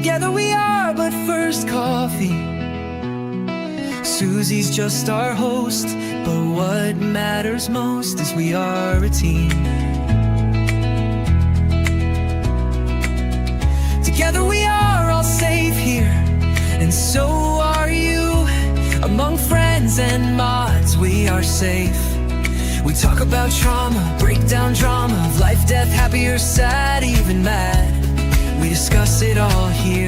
Together we are but first coffee. Susie's just our host, but what matters most is we are a team. Together we are all safe here, and so are you. Among friends and mods we are safe. We talk about trauma, break down drama of life, death, happy or sad, even mad. We discuss it all here.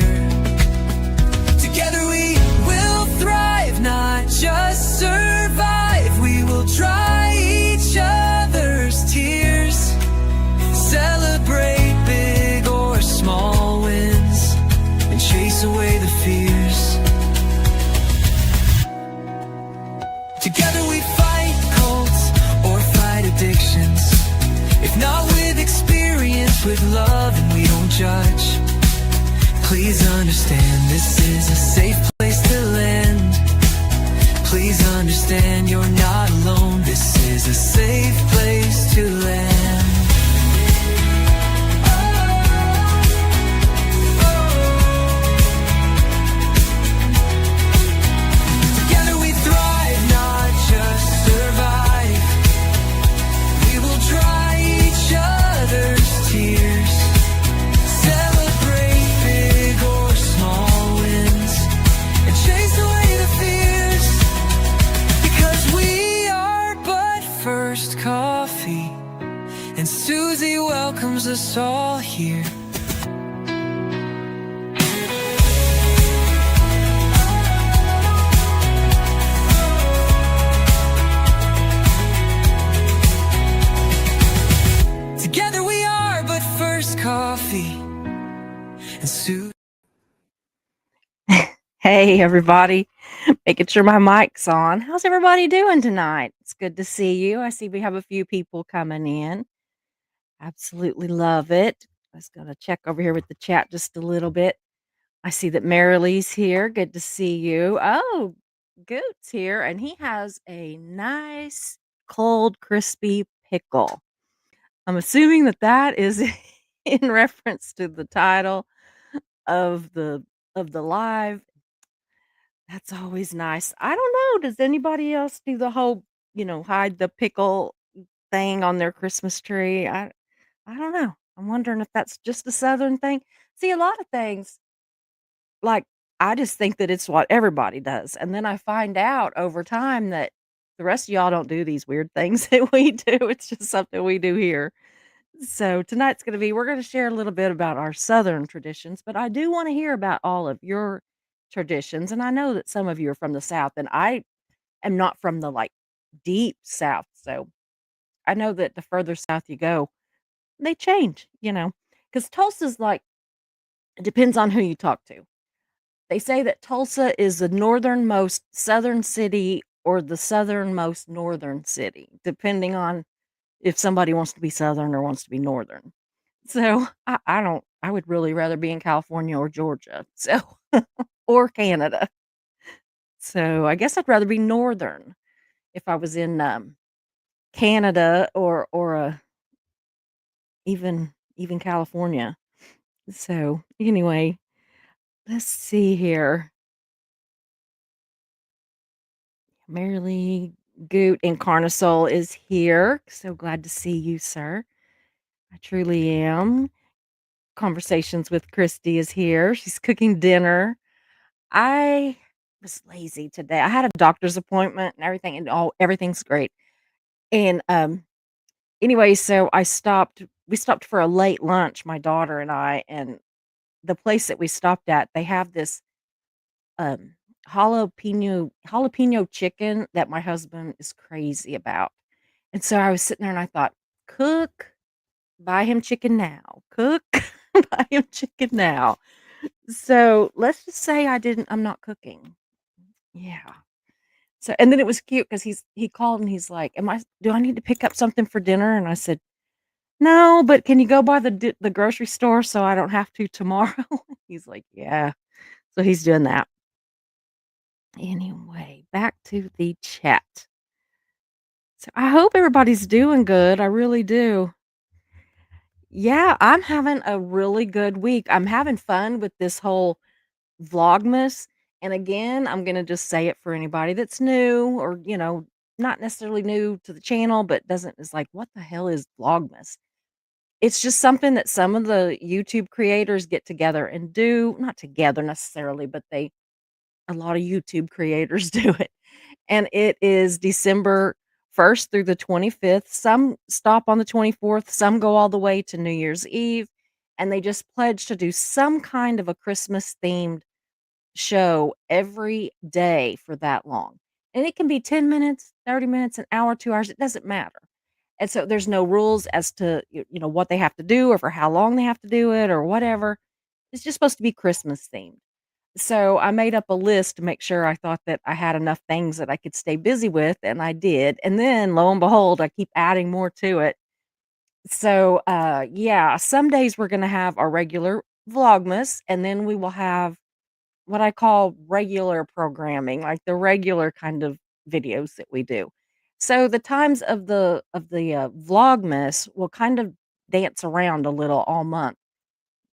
Together we will thrive, not just survive. We will dry each other's tears, celebrate big or small wins, and chase away the fears. Together we fight cults or fight addictions. If not with experience, with love, and we don't judge. Please understand this is a safe place to land. Please understand you're not alone. This is a safe place to land. Together we thrive, not just survive. We will dry each other's tears, celebrate big or small wins, and chase away the fears. Because we are but first coffee, and Susie welcomes us all here. Together we are but first coffee, and Susie. Hey, everybody. Making sure my mic's on. How's everybody doing tonight? It's good to see you. I see we have a few people coming in. Absolutely love it. I was going to check over here with the chat just a little bit. I see that Marilee's here. Good to see you. Oh, Goot's here, and he has a nice, cold, crispy pickle. I'm assuming that that is in reference to the title of the live. That's always nice. I don't know, does anybody else do the whole, hide the pickle thing on their Christmas tree? I don't know. I'm wondering if that's just a Southern thing. See, a lot of things, like, I just think that it's what everybody does, and then I find out over time that the rest of y'all don't do these weird things that we do. It's just something we do here. So tonight's we're gonna share a little bit about our Southern traditions, but I do wanna hear about all of your traditions, and I know that some of you are from the South, and I am not from the, like, deep South, so I know that the further south you go, they change, because Tulsa's like, it depends on who you talk to. They say that Tulsa is the northernmost southern city or the southernmost northern city, depending on if somebody wants to be southern or wants to be northern. So, I don't I would really rather be in California or Georgia, so or Canada. So, I guess I'd rather be northern if I was in, Canada or even California. So, anyway, let's see here. Marilee Goot Incarnasol is here. So glad to see you, sir. I truly am. Conversations with Christy is here. She's cooking dinner. I was lazy today. I had a doctor's appointment and everything, and everything's great. And anyway, so we stopped for a late lunch, my daughter and I, and the place that we stopped at, they have this um jalapeno chicken that my husband is crazy about. And so I was sitting there and I thought, cook, buy him chicken now. Cook, buy him chicken now. So let's just say I'm not cooking. Yeah. So and then it was cute because he called and he's like, do I need to pick up something for dinner? And I said, no, but can you go by the grocery store so I don't have to tomorrow? He's like, yeah. So he's doing that. Anyway, back to the chat. So I hope everybody's doing good. I really do. Yeah, I'm having a really good week. I'm having fun with this whole Vlogmas, and again, I'm gonna just say it for anybody that's new or, not necessarily new to the channel, but doesn't is like, "What the hell is Vlogmas?" It's just something that some of the YouTube creators get together and do, not together necessarily, but a lot of YouTube creators do it, and it is December 1st through the 25th. Some stop on the 24th, some go all the way to New Year's Eve, and they just pledge to do some kind of a Christmas themed show every day for that long. And it can be 10 minutes, 30 minutes, an hour, 2 hours, it doesn't matter. And so there's no rules as to what they have to do or for how long they have to do it or whatever. It's just supposed to be Christmas themed. So I made up a list to make sure I thought that I had enough things that I could stay busy with, and I did. And then lo and behold, I keep adding more to it. So yeah, some days we're gonna have our regular vlogmas, and then we will have what I call regular programming, like the regular kind of videos that we do. So the times of the vlogmas will kind of dance around a little all month.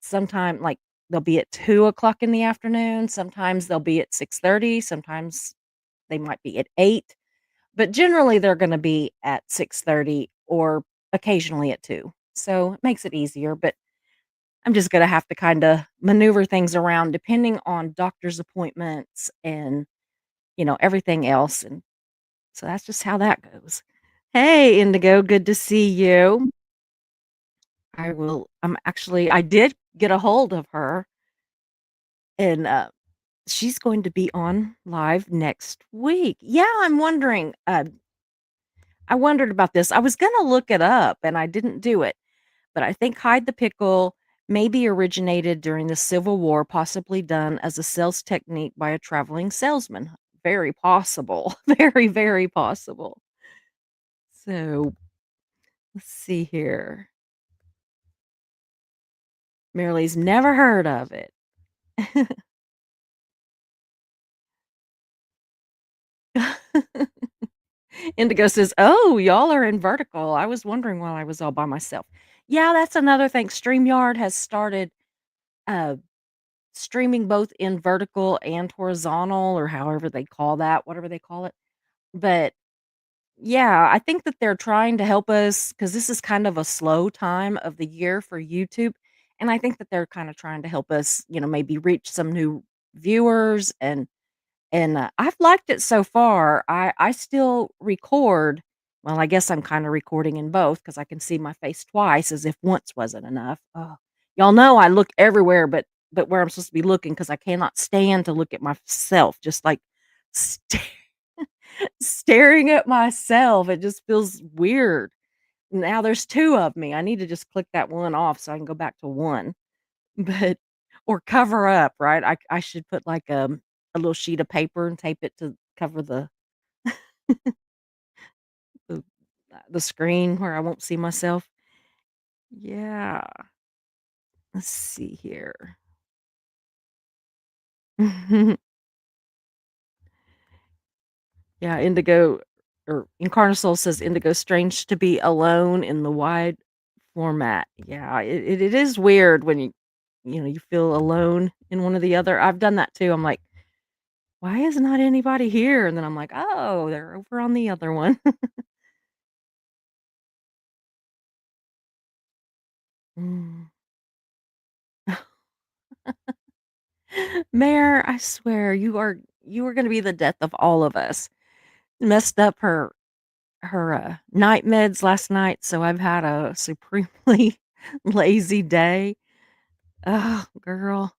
Sometime like they'll be at 2 o'clock in the afternoon. Sometimes they'll be at 6:30. Sometimes they might be at 8, but generally they're going to be at 6:30 or occasionally at 2. So it makes it easier, but I'm just gonna have to kinda maneuver things around depending on doctor's appointments and, everything else, and so that's just how that goes. Hey, Indigo, good to see you. I did get a hold of her, and, she's going to be on live next week. Yeah, I wondered about this. I was gonna look it up, and I didn't do it. But I think hide the pickle maybe originated during the Civil War, possibly done as a sales technique by a traveling salesman. Very possible. Very, very possible. So let's see here. Marilee's never heard of it. Indigo says, "Oh, y'all are in vertical. I was wondering why I was all by myself." Yeah, that's another thing. StreamYard has started uh, streaming both in vertical and horizontal, or however they call that, whatever they call it. But yeah, I think that they're trying to help us because this is kind of a slow time of the year for YouTube, and I think that they're kinda trying to help us, maybe reach some new viewers, and I've liked it so far. I still record. Well, I guess I'm kinda recording in both because I can see my face twice as if once wasn't enough. Oh, y'all know I look everywhere but where I'm supposed to be looking because I cannot stand to look at myself, just, like, staring at myself, it just feels weird. Now there's 2 of me, I need to just click that one off so I can go back to 1, but or cover up, right? I should put, like, a little sheet of paper and tape it to cover the the screen where I won't see myself. Yeah. Let's see here. Yeah, Indigo or Incarnasoul says Indigo strange to be alone in the wide format. Yeah, it is weird when you feel alone in one or the other. I've done that too. I'm like, why is not anybody here? And then I'm like, oh, they're over on the other one. Mm. Mare, I swear you are gonna be the death of all of us. Messed up her night meds last night, so I've had a supremely lazy day. Oh, girl,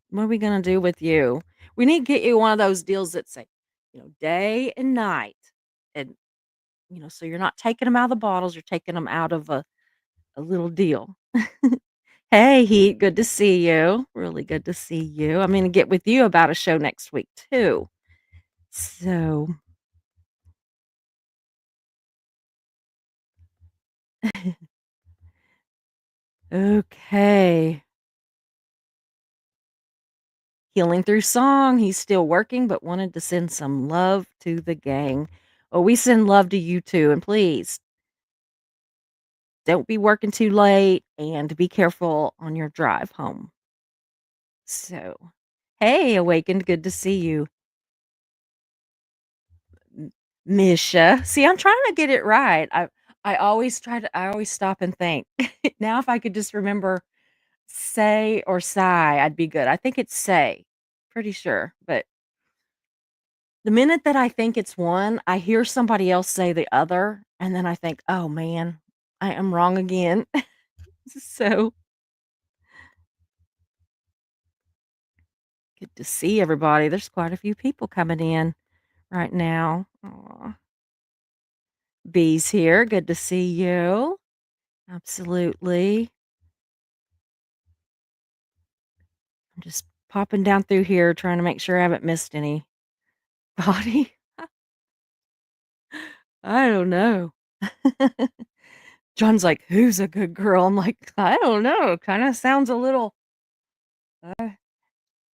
what are we gonna do with you? We need to get you one of those deals that say, day and night, and so you're not taking them out of the bottles, you're taking them out of a little deal. Hey, Heat, good to see you. Really good to see you. I'm gonna get with you about a show next week too. So, okay. Healing through song. He's still working, but wanted to send some love to the gang. Oh, we send love to you too, and please Don't be working too late and be careful on your drive home. So, hey, Awakened, good to see you. M Misha. See, I'm trying to get it right. I always stop and think. Now if I could just remember say or sigh, I'd be good. I think it's say. Pretty sure, but the minute that I think it's one, I hear somebody else say the other, and then I think, "Oh, man, I am wrong again." So, good to see everybody. There's quite a few people coming in right now. Aw. Bee's here. Good to see you. Absolutely. I'm just popping down through here trying to make sure I haven't missed anybody. I don't know. John's like, "Who's a good girl?" I'm like, "I don't know. Kinda sounds a little." uh,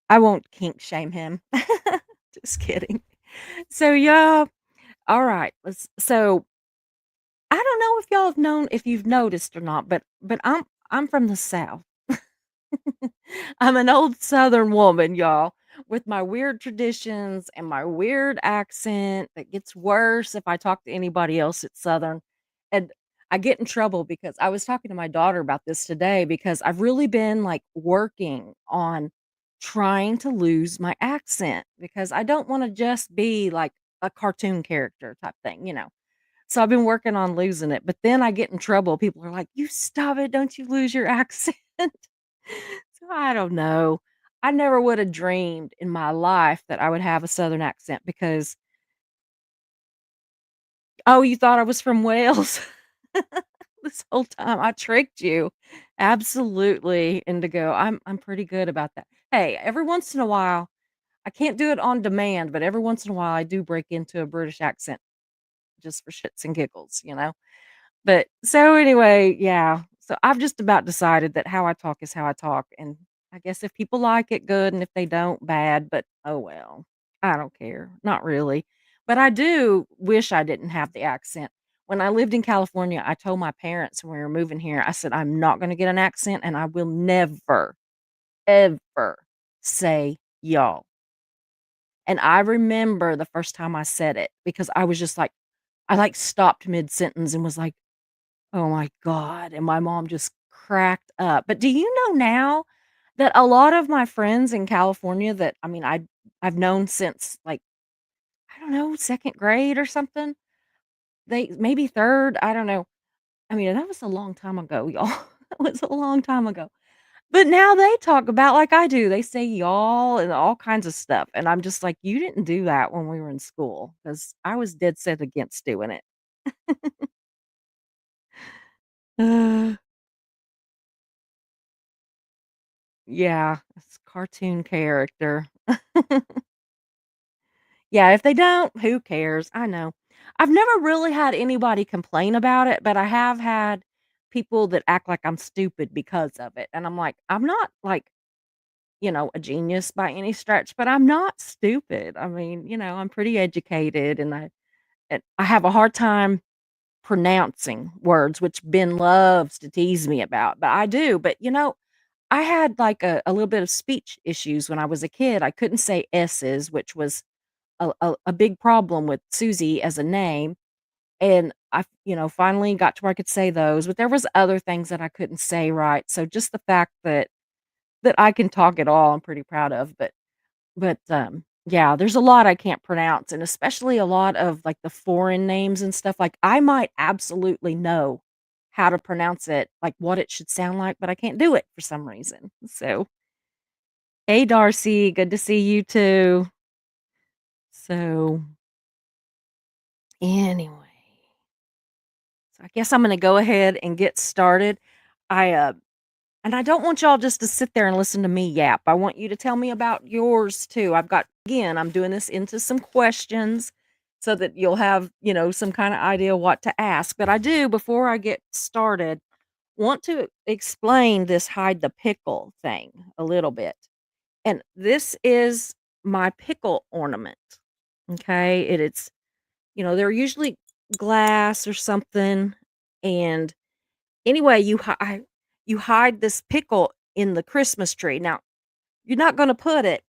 I won't kink shame him. Just kidding. So, yeah, alright, I don't know if y'all have known if you've noticed or not, but I'm from the South. I'm an old Southern woman, y'all, with my weird traditions and my weird accent that gets worse if I talk to anybody else that's Southern. And I get in trouble because I was talking to my daughter about this today because I've really been like working on trying to lose my accent because I don't want to just be like a cartoon character type thing. So I've been working on losing it, but then I get in trouble. People are like, "You stop it. Don't you lose your accent." So I don't know. I never would have dreamed in my life that I would have a Southern accent because, oh, you thought I was from Wales? This whole time I tricked you. Absolutely, Indigo. I'm pretty good about that. Hey, every once in a while, I can't do it on demand, but every once in a while I do break into a British accent just for shits and giggles. But so anyway, yeah. So I've just about decided that how I talk is how I talk. And I guess if people like it, good. And if they don't, bad. But oh well. I don't care. Not really. But I do wish I didn't have the accent. When I lived in California, I told my parents when we were moving here, I said, I'm not going to get an accent and I will never, ever say y'all. And I remember the first time I said it because I was just like, I like stopped mid sentence and was like, oh my god, and my mom just cracked up. But do you know now that a lot of my friends in California that I mean, I've known since, like, I don't know, 2nd grade or something? They maybe 3rd, I don't know. I mean, that was a long time ago, y'all. That was a long time ago. But now they talk about like I do, they say "y'all" and all kinds of stuff, and I'm just like, "You didn't do that when we were in school," because I was dead set against doing it. Yeah, it's a cartoon character. Yeah, if they don't, who cares? I know. I've never really had anybody complain about it, but I have had people that act like I'm stupid because of it. And I'm like, I'm not like, a genius by any stretch, but I'm not stupid. I mean, I'm pretty educated and I have a hard time pronouncing words, which Ben loves to tease me about, but I do. But I had like a little bit of speech issues when I was a kid. I couldn't say S's, which was a big problem with Susie as a name, and I finally got to where I could say those, but there was other things that I couldn't say right, so just the fact that I can talk at all, I'm pretty proud of, but yeah, there's a lot I can't pronounce, and especially a lot of, like, the foreign names and stuff, like, I might absolutely know how to pronounce it, like, what it should sound like, but I can't do it for some reason, so hey, Darcy, good to see you too. So, anyway. So I guess I'm gonna go ahead and get started. And I don't want y'all just to sit there and listen to me yap. I want you to tell me about yours too. I'm doing this into some questions so that you'll have, some kind of idea what to ask. But I do, before I get started, want to explain this hide the pickle thing a little bit. And this is my pickle ornament. Okay. They're usually glass or something. And Anyway, you hide this pickle in the Christmas tree. Now, you're not gonna put it,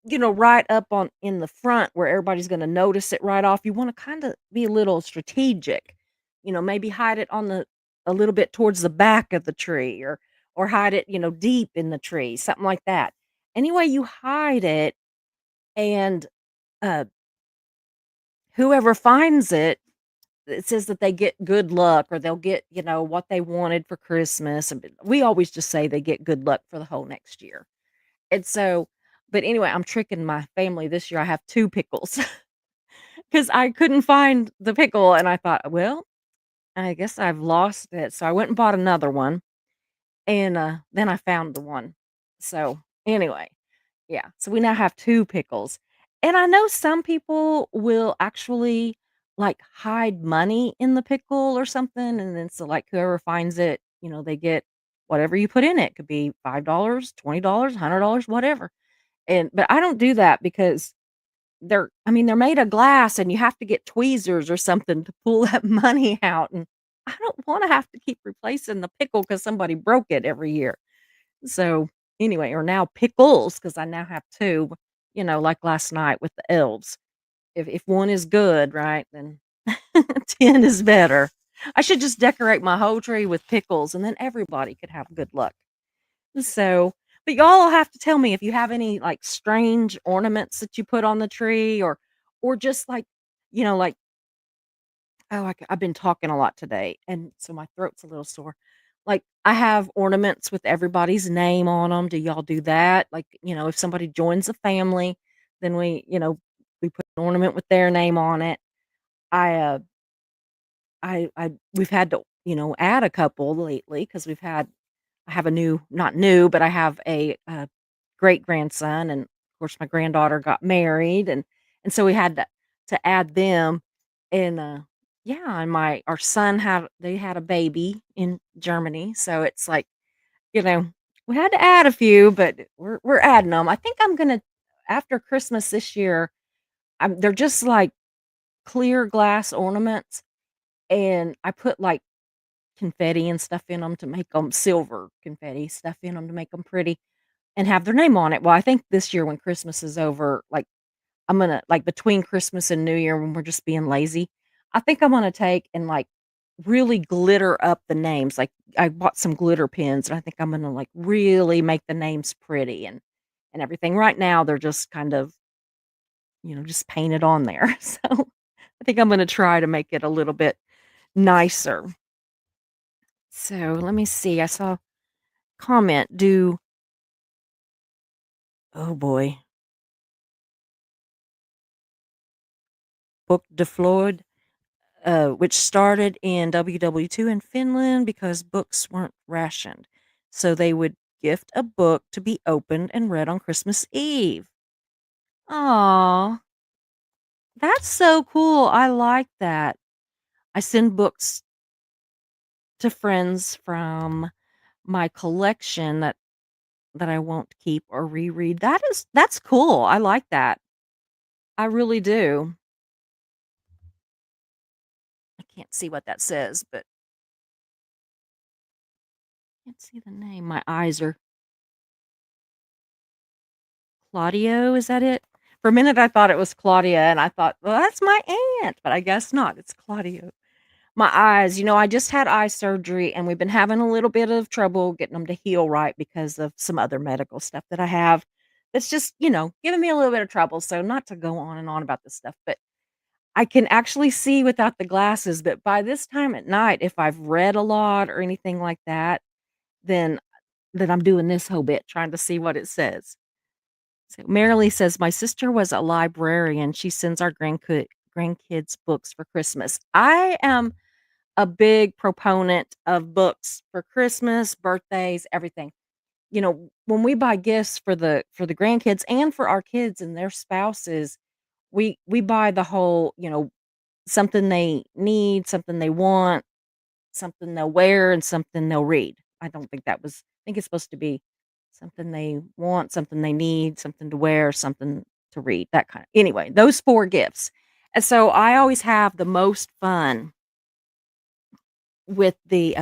right up on in the front where everybody's gonna notice it right off. You wanna kinda be a little strategic. Maybe hide it on the a little bit towards the back of the tree or hide it, deep in the tree, something like that. Anyway, you hide it and, uh, whoever finds it says that they get good luck or they'll get, what they wanted for Christmas, and we always just say they get good luck for the whole next year. And so but anyway, I'm tricking my family this year. I have 2 pickles because I couldn't find the pickle, and I thought, "Well, I guess I've lost it." So I went and bought another one, and, then I found the one. So, anyway, yeah, so we now have 2 pickles, and I know some people will actually, like, hide money in the pickle or something, and then so, like, whoever finds it, they get whatever you put in it. Could be $5, $20, $100, whatever. But I don't do that because they're made of glass and you have to get tweezers or something to pull that money out, and I don't wanna have to keep replacing the pickle because somebody broke it every year. So, anyway, or now pickles because I now have 2, like last night with the elves. If one is good, right, then 10 is better. I should just decorate my whole tree with pickles, and then everybody could have good luck. So, but y'all will have to tell me if you have any, like, strange ornaments that you put on the tree or just, like, like oh, I've been talking a lot today, and so my throat's a little sore. Like, I have ornaments with everybody's name on them. Do y'all do that? Like, if somebody joins a family, then we put an ornament with their name on it. I, uh I we've had to, add a couple lately because I have a new not new, but I have a, great-grandson, and, of course, my granddaughter got married, and so we had to add them, and, yeah, and our son had a baby in Germany, so it's like, you know, we had to add a few, but we're adding them. I think I'm gonna after Christmas this year, they're just, like, clear glass ornaments, and I put, like, confetti and stuff in them to make them silver confetti stuff in them to make them pretty and have their name on it. Well, I think this year when Christmas is over, like, I'm gonna like, between Christmas and New Year when we're just being lazy, I think I'm gonna take and, like, really glitter up the names. Like, I bought some glitter pens, and I think I'm gonna, like, really make the names pretty and everything. Right now, they're just kind of, just painted on there. So, I think I'm gonna try to make it a little bit nicer. So, let me see. I saw a comment. Oh boy, Book de Floyd, which started in WW2 in Finland because books weren't rationed. So they would gift a book to be opened and read on Christmas Eve. Aw, that's so cool. I like that. I send books to friends from my collection that I won't keep or reread. That's cool. I like that. I really do. I can't see what that says, but I can't see the name. My eyes are Claudio, is that it? For a minute, I thought it was Claudia, and I thought, "Well, that's my aunt," but I guess not, it's Claudio. My eyes, I just had eye surgery, and we've been having a little bit of trouble getting them to heal right because of some other medical stuff that I have. That's just, giving me a little bit of trouble, so not to go on and on about this stuff, but I can actually see without the glasses, but by this time at night, if I've read a lot or anything like that, then I'm doing this whole bit trying to see what it says. So Marilee says, "My sister was a librarian. She sends our grandkids books for Christmas." I am a big proponent of books for Christmas, birthdays, everything. When we buy gifts for the grandkids and for our kids and their spouses, we buy the whole, something they need, something they want, something they'll wear, and something they'll read. I think it's supposed to be something they want, something they need, something to wear, something to read, that kind of anyway, those 4 gifts. And so I always have the most fun with the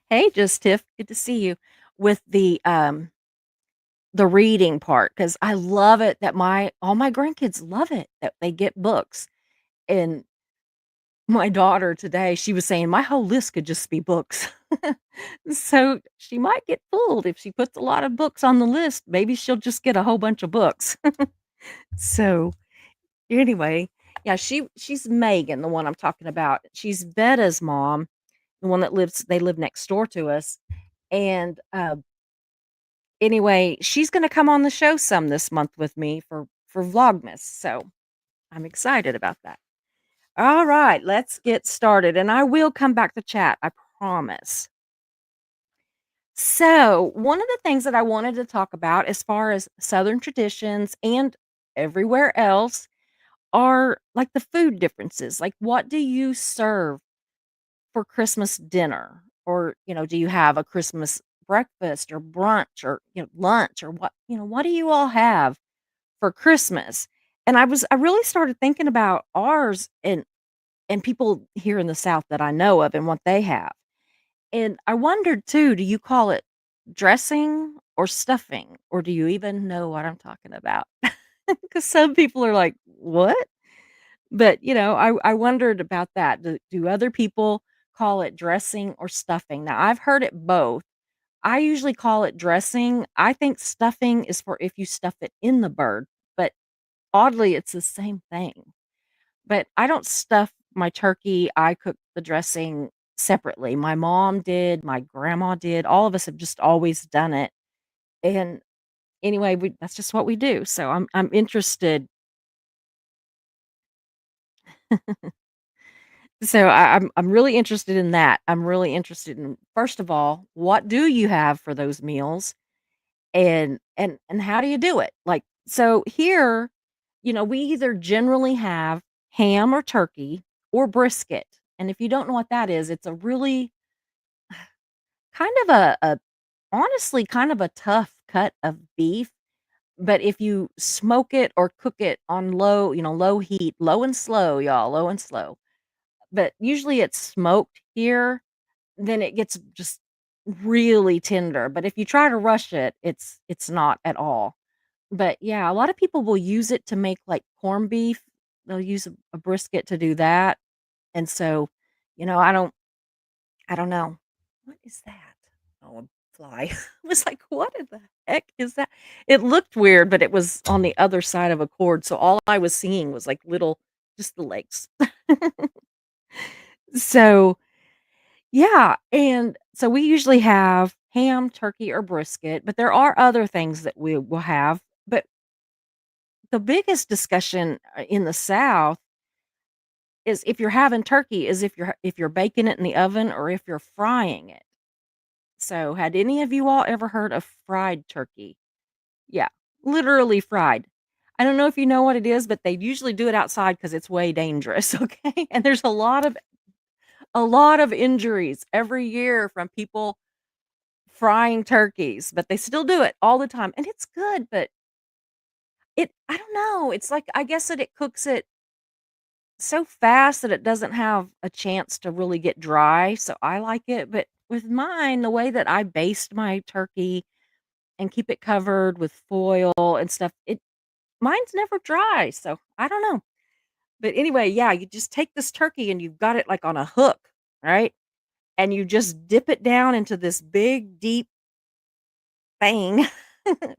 hey, Just Tiff, good to see you. With the reading part, because I love it that my all my grandkids love it, that they get books, and my daughter today, she was saying, "My whole list could just be books." So, she might get fooled if she puts a lot of books on the list, maybe she'll just get a whole bunch of books. So, anyway, yeah, she's Megan, the one I'm talking about. She's Betta's mom, the one that lives they live next door to us, and, anyway, she's gonna come on the show some this month with me for Vlogmas, so I'm excited about that. All right, let's get started, and I will come back to chat, I promise. So, one of the things that I wanted to talk about as far as Southern traditions and everywhere else are like the food differences. Like, what do you serve for Christmas dinner? Or, do you have a Christmas breakfast or brunch or, lunch or what do you all have for Christmas? And I really started thinking about ours and people here in the South that I know of and what they have. And I wondered too, do you call it dressing or stuffing? Or do you even know what I'm talking about? Because some people are like, "What?" But, I wondered about that. Do other people call it dressing or stuffing? Now, I've heard it both. I usually call it dressing. I think stuffing is for if you stuff it in the bird, but oddly, it's the same thing. But I don't stuff my turkey, I cook the dressing separately. My mom did, my grandma did, all of us have just always done it, and anyway, we that's just what we do, so I'm interested. So I'm really interested in that. I'm really interested in, first of all, what do you have for those meals, and how do you do it? Like, so here, we either generally have ham or turkey or brisket, and if you don't know what that is, it's a really kind of a honestly, kind of a tough cut of beef, but if you smoke it or cook it on low, low heat, low and slow, y'all, low and slow, but usually it's smoked here, then it gets just really tender, but if you try to rush it, it's not at all. But, yeah, a lot of people will use it to make, like, corned beef. They'll use a brisket to do that, and so, I don't know. What is that? Oh, a fly. I was like, "What in the heck is that?" It looked weird, but it was on the other side of a cord, so all I was seeing was, like, little just the legs. So, yeah, and so we usually have ham, turkey, or brisket, but there are other things that we will have, but the biggest discussion, in the South is if you're having turkey is if you're baking it in the oven or if you're frying it. So, had any of you all ever heard of fried turkey? Yeah, literally fried. I don't know if you know what it is, but they usually do it outside because it's way dangerous, okay? And there's a lot of injuries every year from people frying turkeys, but they still do it all the time, and it's good, but I don't know, it's like, I guess that it cooks it so fast that it doesn't have a chance to really get dry, so I like it, but with mine, the way that I baste my turkey and keep it covered with foil and stuff, mine's never dry, so I don't know. But anyway, yeah, you just take this turkey and you've got it, like, on a hook, right? And you just dip it down into this big, deep thing,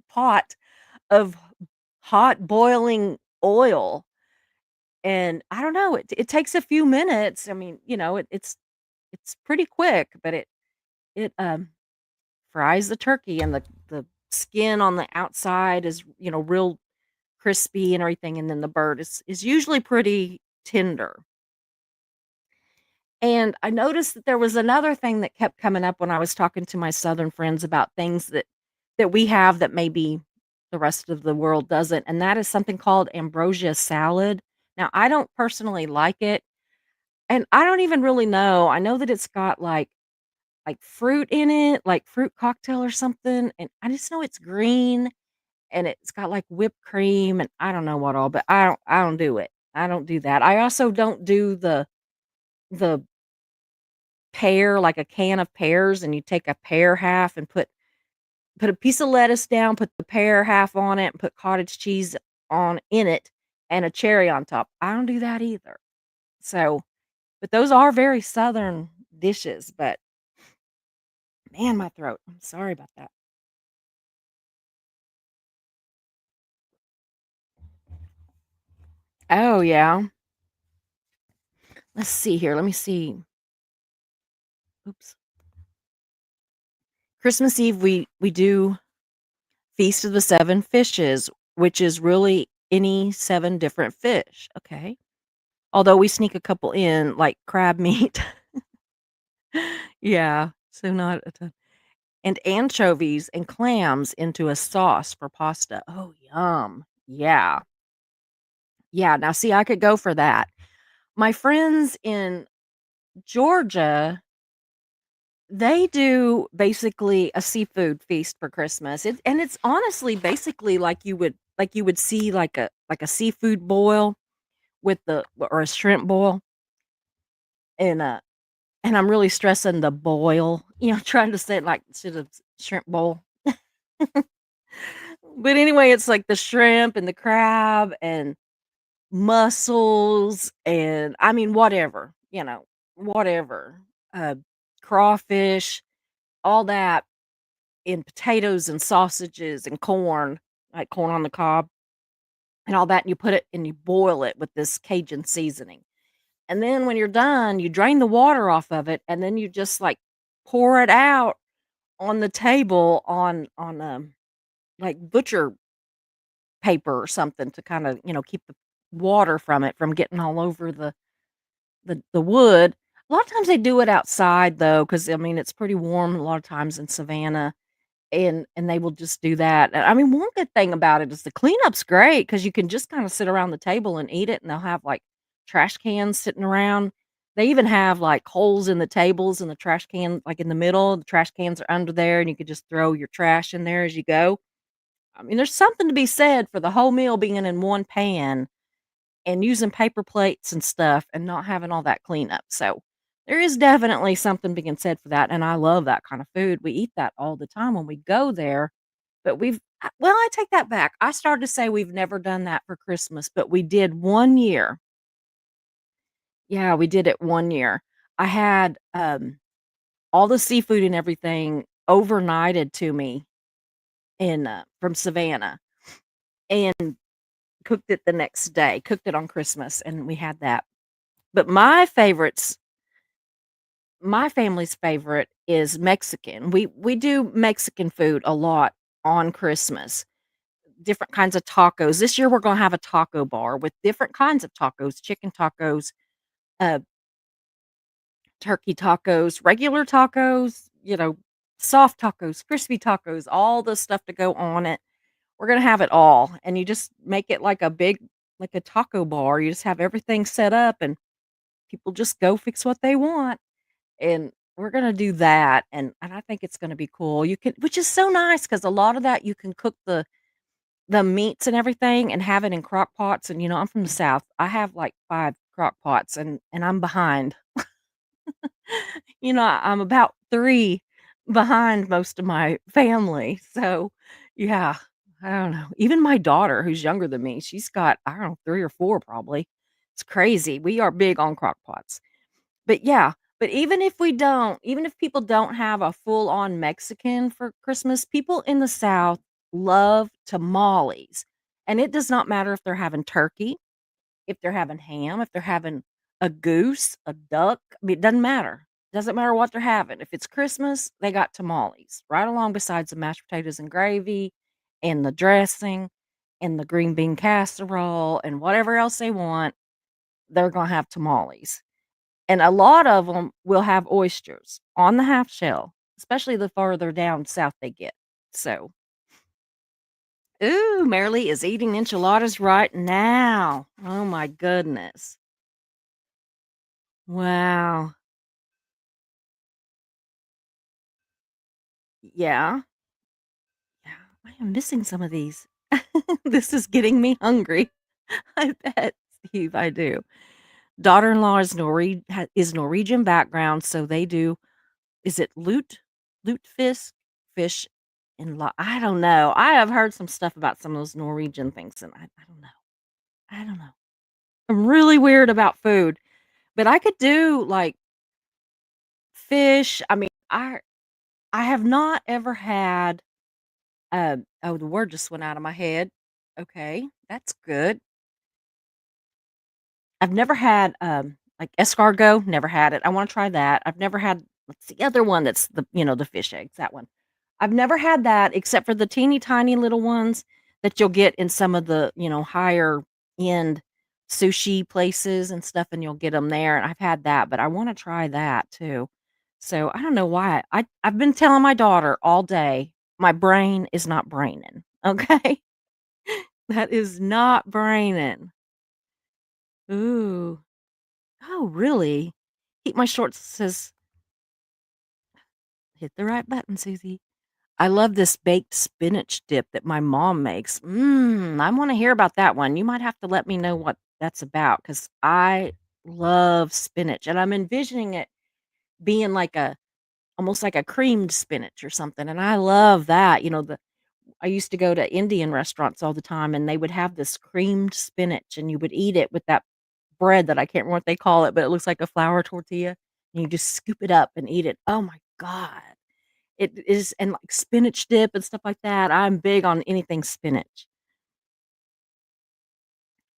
pot of hot boiling oil, and I don't know, it takes a few minutes, I mean, it's pretty quick, but it fries the turkey and the skin on the outside is, real crispy and everything, and then the bird is usually pretty tender. And I noticed that there was another thing that kept coming up when I was talking to my Southern friends about things that we have that maybe the rest of the world doesn't, and that is something called ambrosia salad. Now, I don't personally like it, and I don't even really know. I know that it's got like fruit in it, like fruit cocktail or something, and I just know it's green and it's got like whipped cream and I don't know what all, but I don't do it. I don't do that. I also don't do the pear, like a can of pears, and you take a pear half and put a piece of lettuce down, put the pear half on it, and put cottage cheese on in it, and a cherry on top. I don't do that either. So, but those are very Southern dishes, but man, my throat. I'm sorry about that. Oh, yeah. Let's see here. Let me see. Oops. Christmas Eve, we do Feast of the 7 Fishes, which is really any 7 different fish, okay? Although we sneak a couple in, like crab meat. Yeah, so not a ton. And anchovies and clams into a sauce for pasta. Oh, yum. Yeah. Yeah, now see, I could go for that. My friends in Georgia, they do basically a seafood feast for Christmas. It's honestly basically like you would see like a seafood boil with the or a shrimp boil, and, uh and I'm really stressing the boil, trying to say it like instead of shrimp bowl. But anyway, it's like the shrimp and the crab and mussels and I mean, whatever, whatever, uh, crawfish, all that, and potatoes and sausages and corn, like corn on the cob and all that, and you put it and you boil it with this Cajun seasoning. And then when you're done, you drain the water off of it, and then you just, like, pour it out on the table on like, butcher paper or something to kinda, keep the water from it from getting all over the wood. A lot of times they do it outside though, because I mean, it's pretty warm a lot of times in Savannah, and they will just do that. I mean, one good thing about it is the cleanup's great because you can just kinda sit around the table and eat it, and they'll have, like, trash cans sitting around. They even have, like, holes in the tables and the trash can, like, in the middle, the trash cans are under there, and you could just throw your trash in there as you go. I mean, there's something to be said for the whole meal being in one pan and using paper plates and stuff and not having all that cleanup. So there is definitely something being said for that. And I love that kind of food. We eat that all the time when we go there. But well, I take that back. I started to say we've never done that for Christmas, but we did one year. Yeah, we did it one year. I had all the seafood and everything overnighted to me in from Savannah and cooked it the next day, cooked it on Christmas, and we had that. But my family's favorite is Mexican. We do Mexican food a lot on Christmas. Different kinds of tacos. This year we're gonna have a taco bar with different kinds of tacos, chicken tacos, uh, turkey tacos, regular tacos, soft tacos, crispy tacos, all the stuff to go on it. We're gonna have it all, and you just make it like a taco bar. You just have everything set up, and people just go fix what they want, and we're gonna do that, and I think it's gonna be cool. You can which is so nice because a lot of that you can cook the meats and everything and have it in crock pots, and, I'm from the South. I have, like, 5 crock pots, and I'm behind. I'm about 3 behind most of my family, so, yeah, I don't know. Even my daughter, who's younger than me, she's got, I don't know, 3 or 4 probably. It's crazy. We are big on crock pots. But, yeah, but even if people don't have a full-on Mexican for Christmas, people in the South love tamales, and it does not matter if they're having turkey, if they're having ham, if they're having a goose, a duck, I mean, it doesn't matter. Doesn't matter what they're having. If it's Christmas, they got tamales right along besides the mashed potatoes and gravy and the dressing and the green bean casserole and whatever else they want, they're gonna have tamales. And a lot of them will have oysters on the half shell, especially the further down south they get. So, ooh, Marilee is eating enchiladas right now. Oh my goodness. Wow. Yeah. Yeah. I am missing some of these. This is getting me hungry. I bet, Steve, I do. daughter-in-law is Norwegian background, so they do is it fish in I don't know. I have heard some stuff about some of those Norwegian things, and I don't know. I don't know. I'm really weird about food, but I could do, like, fish. I mean, I have not ever had, oh, the word just went out of my head. Okay, that's good. I've never had, like, escargot, never had it. I wanna try that. I've never had what's the other one that's the fish eggs, that one. I've never had that except for the teeny tiny little ones that you'll get in some of the higher end sushi places and stuff, and you'll get them there, and I've had that, but I wanna try that too. So, I don't know why. I've been telling my daughter all day, "My brain is not braining." Okay? That is not braining. Ooh. Oh, really? Keep my shorts says, "Hit the right button, Susie." I love this baked spinach dip that my mom makes. I wanna hear about that one. You might have to let me know what that's about because I love spinach, and I'm envisioning it being like a almost like a creamed spinach or something, and I love that. I used to go to Indian restaurants all the time, and they would have this creamed spinach, and you would eat it with that bread that I can't remember what they call it, but it looks like a flour tortilla, and you just scoop it up and eat it. Oh my god. It is and, like, spinach dip and stuff like that. I'm big on anything spinach.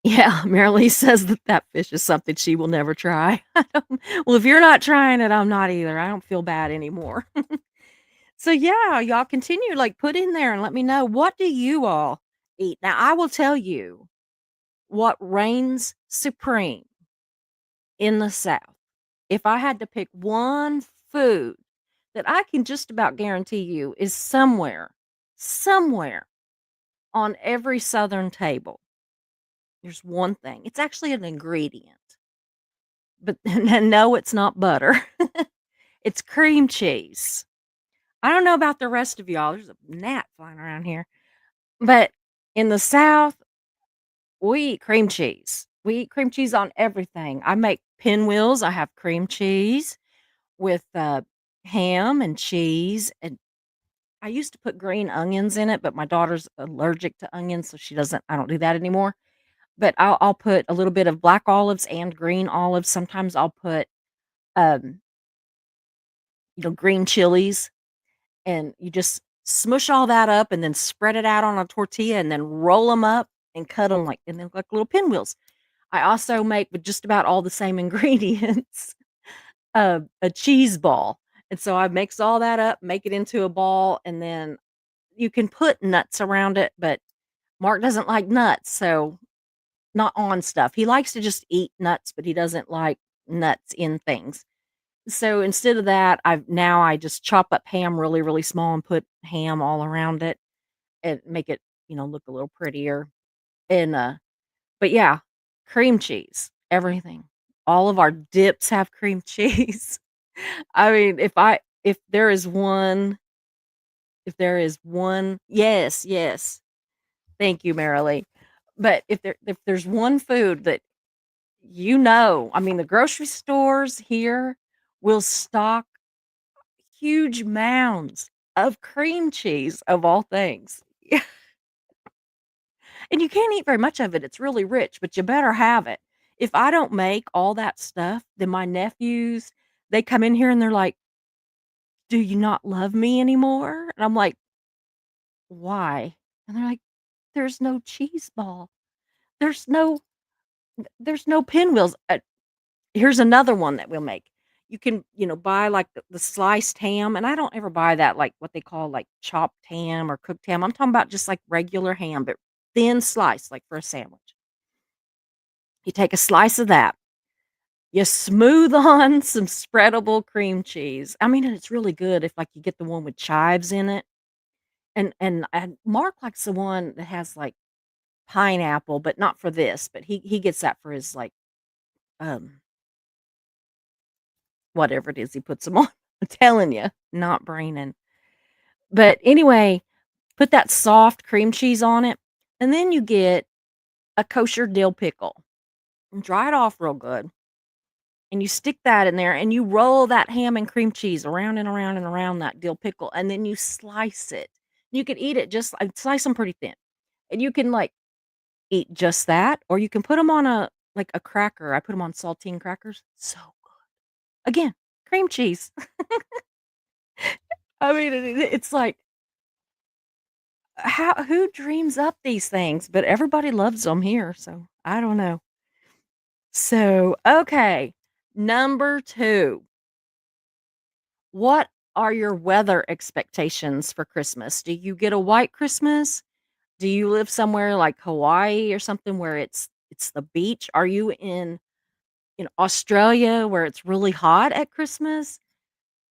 Yeah, Marilee says that that fish is something she will never try. I don't well, if you're not trying it, I'm not either. I don't feel bad anymore. So, yeah, y'all continue, like, put in there and let me know, what do you all eat? Now, I will tell you what reigns supreme in the South. If I had to pick one food that I can just about guarantee you is somewhere on every Southern table, there's one thing. It's actually an ingredient, but no, it's not butter. It's cream cheese. I don't know about the rest of y'all. There's a gnat flying around here. But in the South, we eat cream cheese. We eat cream cheese on everything. I make pinwheels. I have cream cheese with ham and cheese. And I used to put green onions in it, but my daughter's allergic to onions, so I don't do that anymore. But I'll put a little bit of black olives and green olives. Sometimes I'll put, um, green chilies, and you just smush all that up and then spread it out on a tortilla and then roll them up and cut them like and then like little pinwheels. I also make with just about all the same ingredients, a cheese ball, and so I mix all that up, make it into a ball, and then you can put nuts around it, but Mark doesn't like nuts, so not on stuff. He likes to just eat nuts, but he doesn't like nuts in things. So instead of that, I just chop up ham really, really small and put ham all around it and make it look a little prettier. And but yeah, cream cheese, everything. All of our dips have cream cheese. I mean, if there is one yes, yes. Thank you, Marilee. But if there's one food that I mean, the grocery stores here will stock huge mounds of cream cheese of all things. Yeah, and you can't eat very much of it, it's really rich, but you better have it. If I don't make all that stuff, then my nephews, they come in here and they're like, "Do you not love me anymore?" And I'm like, "Why?" And they're like, "There's no cheese ball. There's no there's no pinwheels." Here's another one that we'll make. You can buy, like, the sliced ham, and I don't ever buy that, like, what they call, like, chopped ham or cooked ham. I'm talking about just, like, regular ham, but thin slice, like, for a sandwich. You take a slice of that, you smooth on some spreadable cream cheese. I mean, and it's really good if, like, you get the one with chives in it, and Mark likes the one that has, like, pineapple, but not for this, but he gets that for his, like, um whatever it is he puts them on. I'm telling you, not braining. But anyway, put that soft cream cheese on it, and then you get a kosher dill pickle and dry it off real good. and you stick that in there, and you roll that ham and cream cheese around and around and around that dill pickle, and then you slice it. You could eat it just slice them pretty thin, and you can, like, eat just that, or you can put them on a cracker. I put them on saltine crackers. So good. Again, cream cheese. I mean, it's like, how who dreams up these things? But everybody loves them here, so I don't know. So, okay, number 2. What are your weather expectations for Christmas? Do you get a white Christmas? Do you live somewhere like Hawaii or something where it's the beach? Are you in Australia where it's really hot at Christmas?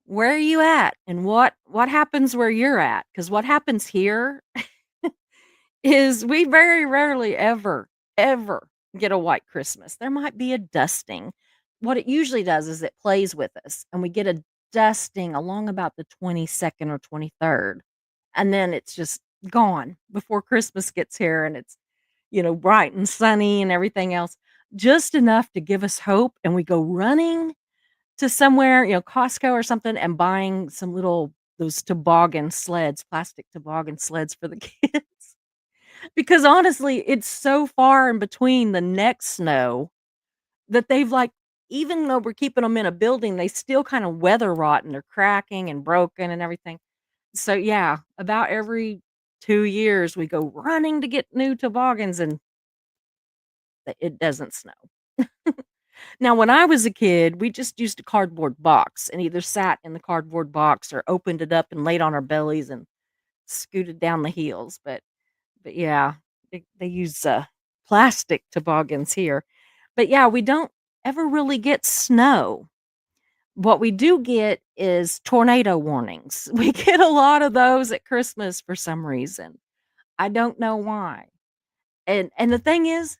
Where are you at? And what happens where you're at? Because what happens here is we very rarely ever get a white Christmas. There might be a dusting. What it usually does is it plays with us, and we get a dusting along about the 22nd or 23rd, and then it's just gone before Christmas gets here, and it's bright and sunny and everything else, just enough to give us hope, and we go running to somewhere, Costco or something, and buying some little those toboggan sleds, plastic toboggan sleds for the kids. Because honestly, it's so far in between the next snow that they've, like, even though we're keeping them in a building, they still kinda weather rot and they're cracking and broken and everything. So, yeah, about every 2 years, we go running to get new toboggans and it doesn't snow. Now, when I was a kid, we just used a cardboard box and either sat in the cardboard box or opened it up and laid on our bellies and scooted down the hills, but yeah, they use, plastic toboggans here. But yeah, we don't ever really get snow. What we do get is tornado warnings. We get a lot of those at Christmas for some reason. I don't know why. And the thing is,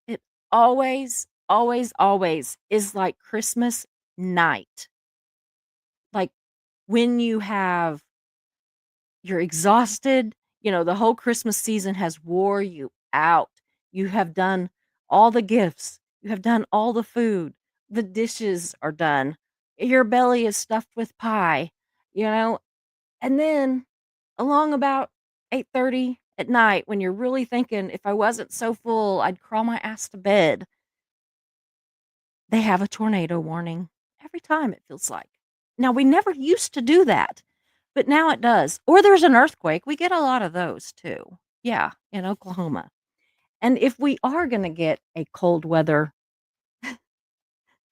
it always is like Christmas night. Like, when you're exhausted, the whole Christmas season has wore you out. You have done all the gifts, you have done all the food, the dishes are done, your belly is stuffed with pie, you know, and then along about 8:30 at night when you're really thinking, "If I wasn't so full, I'd crawl my ass to bed," they have a tornado warning every time, it feels like. Now, we never used to do that, but now it does. Or there's an earthquake. We get a lot of those too. Yeah, in Oklahoma. And if we are going to get a cold weather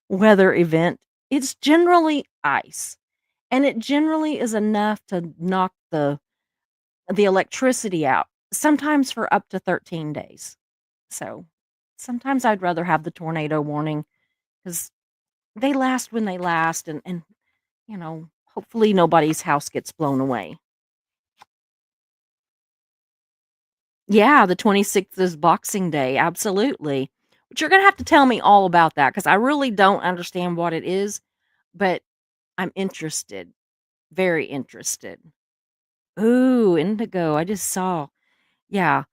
event, it's generally ice. And it generally is enough to knock the electricity out, sometimes for up to 13 days. So, sometimes I'd rather have the tornado warning cuz they last when they last and hopefully nobody's house gets blown away. Yeah, the 26th is Boxing Day, absolutely. But you're gonna have to tell me all about that because I really don't understand what it is, but I'm interested, very interested. Ooh, indigo, I just saw. Yeah,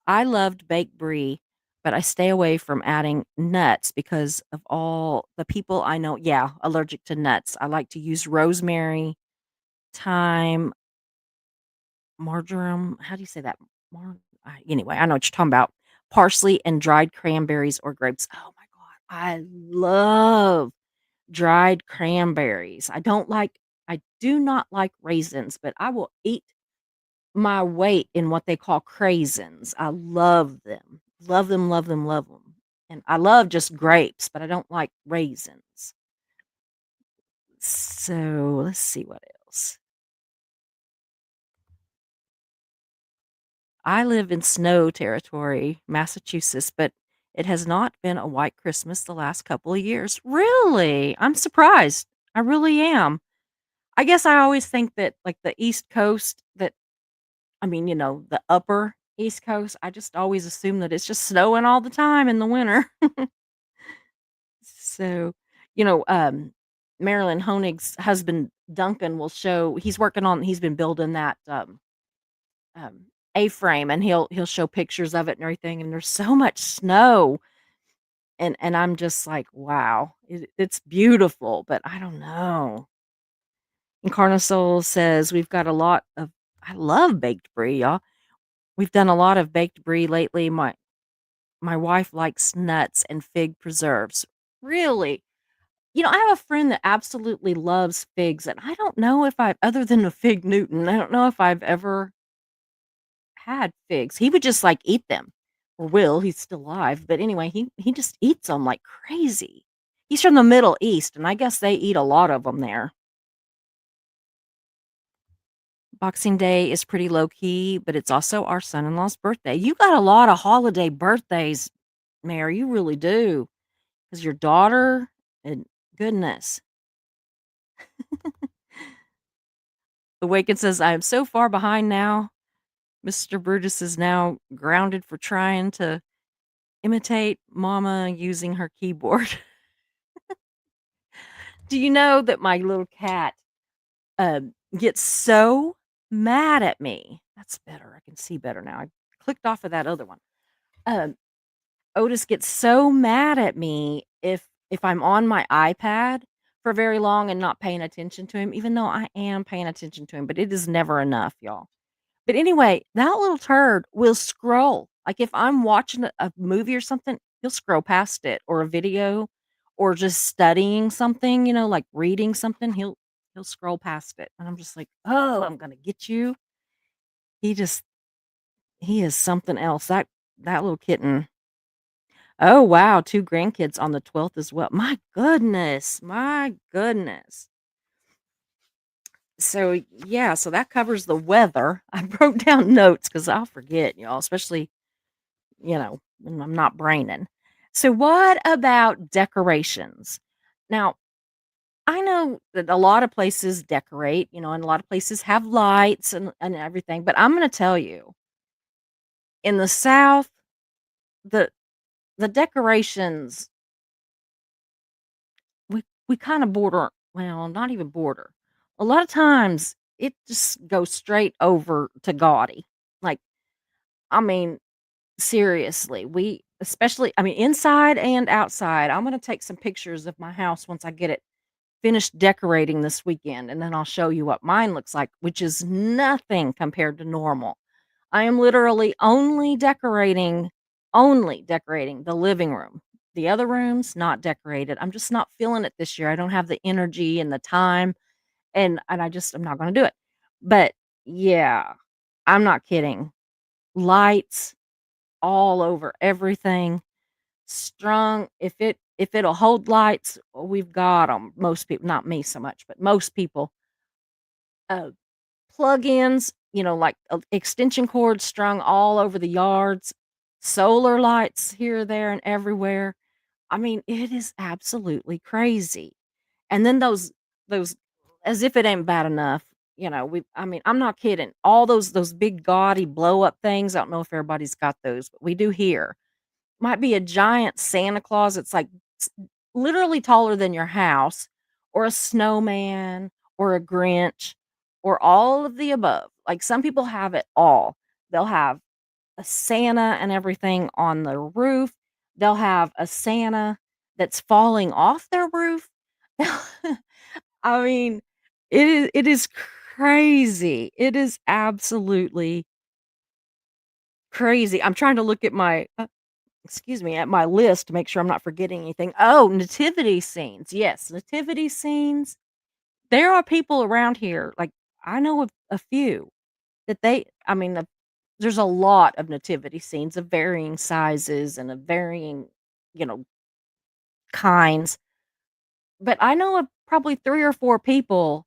I loved baked brie, but I stay away from adding nuts because of all the people I know, yeah, allergic to nuts. I like to use rosemary, thyme, marjoram, how do you say that? Anyway, I know what you're talking about. Parsley and dried cranberries or grapes. Oh my god, I love dried cranberries. I do not like raisins, but I will eat my weight in what they call craisins. I love them. Love them, love them, love them. And I love just grapes, but I don't like raisins. So, let's see what else. I live in snow territory, Massachusetts, but it has not been a white Christmas the last couple of years. Really? I'm surprised. I really am. I guess I always think that, like, the East Coast, the upper East Coast, I just always assume that it's just snowing all the time in the winter. So, you know, um, Marilyn Honig's husband, Duncan, he's been building that, um, A-frame, and he'll show pictures of it and everything, and there's so much snow. and I'm just like, "Wow, it's beautiful," but I don't know. And Carnosol says, "We've got a lot of" I love baked brie, y'all. "We've done a lot of baked brie lately. My wife likes nuts and fig preserves." Really? You know, I have a friend that absolutely loves figs, and I don't know if I've other than a fig Newton, I don't know if I've ever had figs. He would just, like, eat them, or will, he's still alive, but anyway, he just eats them like crazy. He's from the Middle East, and I guess they eat a lot of them there. Boxing Day is pretty low key, but it's also our son-in-law's birthday. You got a lot of holiday birthdays, Mary, you really do. Because your daughter and goodness. Awaken says, "I am so far behind now. Mr. Brutus is now grounded for trying to imitate mama using her keyboard." Do you know that my little cat, gets so mad at me? That's better, I can see better now. I clicked off of that other one. Um, Otis gets so mad at me if I'm on my iPad for very long and not paying attention to him, even though I am paying attention to him, but it is never enough, y'all. But anyway, that little turd will scroll. Like, if I'm watching a movie or something, he'll scroll past it, or a video, or just studying something, like reading something, he'll scroll past it, and I'm just like, "Oh, I'm gonna get you." He just he is something else. That little kitten. Oh, wow, 2 grandkids on the 12th as well. My goodness, my goodness. So, yeah, so that covers the weather. I wrote down notes because 'cause I'll forget, y'all, especially when I'm not braining. So what about decorations? Now, I know that a lot of places decorate, and a lot of places have lights and everything, but I'm gonna tell you, in the South, the the decorations, we kind of border, well, not even border. A lot of times it just goes straight over to gaudy. Like, I mean, seriously, we especially I mean, inside and outside. I'm gonna take some pictures of my house once I get it finished decorating this weekend, and then I'll show you what mine looks like, which is nothing compared to normal. I am literally only decorating the living room. The other rooms, not decorated. I'm just not feeling it this year. I don't have the energy and the time, and I'm not gonna do it. But, yeah, I'm not kidding. Lights all over everything, strung if it'll hold lights, we've got them. Most people, not me so much, but most people, uh, plug-ins, like, extension cords strung all over the yards, solar lights here, there, and everywhere. I mean, it is absolutely crazy. And then those as if it ain't bad enough, we I mean, I'm not kidding. All those big gaudy blow up things, I don't know if everybody's got those, but we do here. Might be a giant Santa Claus, it's like s literally taller than your house, or a snowman, or a Grinch, or all of the above. Like, some people have it all. They'll have a Santa and everything on the roof. They'll have a Santa that's falling off their roof. I mean, it is crazy. It is absolutely crazy. I'm trying to look at my excuse me, at my list to make sure I'm not forgetting anything. Oh, nativity scenes. Yes, nativity scenes. There are people around here, like, I know of a few that I mean, there's a lot of nativity scenes of varying sizes and of varying, you know, kinds. But I know of probably 3 or 4 people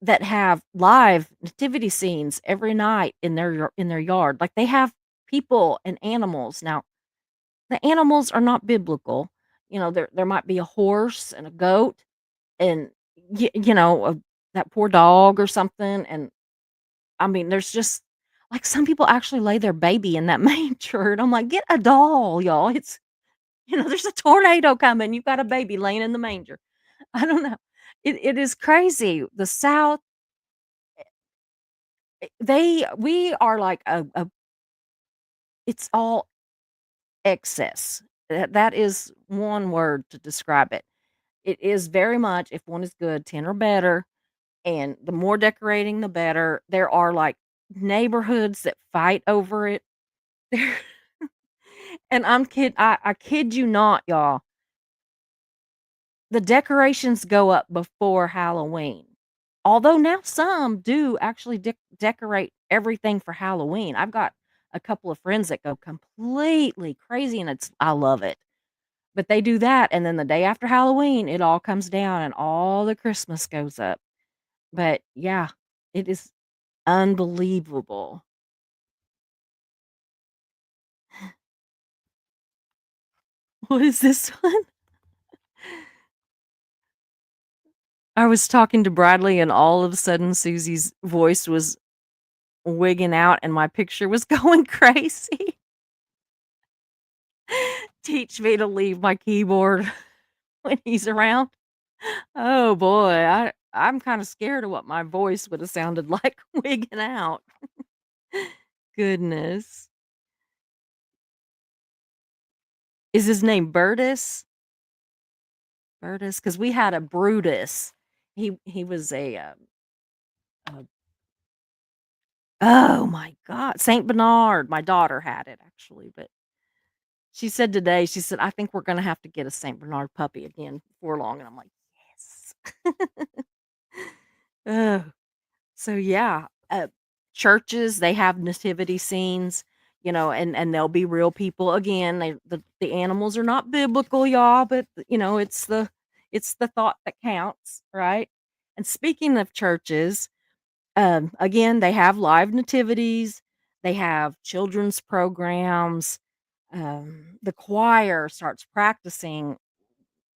that have live nativity scenes every night in their yard. Like, they have people and animals. Now, the animals are not biblical. There might be a horse and a goat and that poor dog or something. And I mean, there's just like some people actually lay their baby in that manger. And I'm like, get a doll, y'all. There's a tornado coming. You've got a baby laying in the manger. I don't know. It is crazy. The South, we are like it's all excess. that is one word to describe it. It is very much if one is good, 10 or better, and the more decorating, the better. There are, like, neighborhoods that fight over it. There and I kid you not, y'all. The decorations go up before Halloween. Although now some do actually decorate everything for Halloween. I've got a couple of friends that go completely crazy, and I love it. But they do that, and then the day after Halloween, it all comes down and all the Christmas goes up. But yeah, it is unbelievable. What is this one? I was talking to Bradley, and all of a sudden, Susie's voice was wigging out, and my picture was going crazy. Teach me to leave my keyboard when he's around. Oh boy, I'm kinda scared of what my voice would have sounded like wigging out. Goodness. Is his name Burtis? Burtis? Because we had a Brutus. He was a oh my god, Saint Bernard. My daughter had it actually, but she said today, she said, "I think we're gonna have to get a Saint Bernard puppy again before long," and I'm like, "Yes." Ugh. So yeah, churches, they have nativity scenes, and they'll be real people again. The animals are not biblical, y'all, but it's the thought that counts, right? And speaking of churches, again, they have live nativities, they have children's programs. The choir starts practicing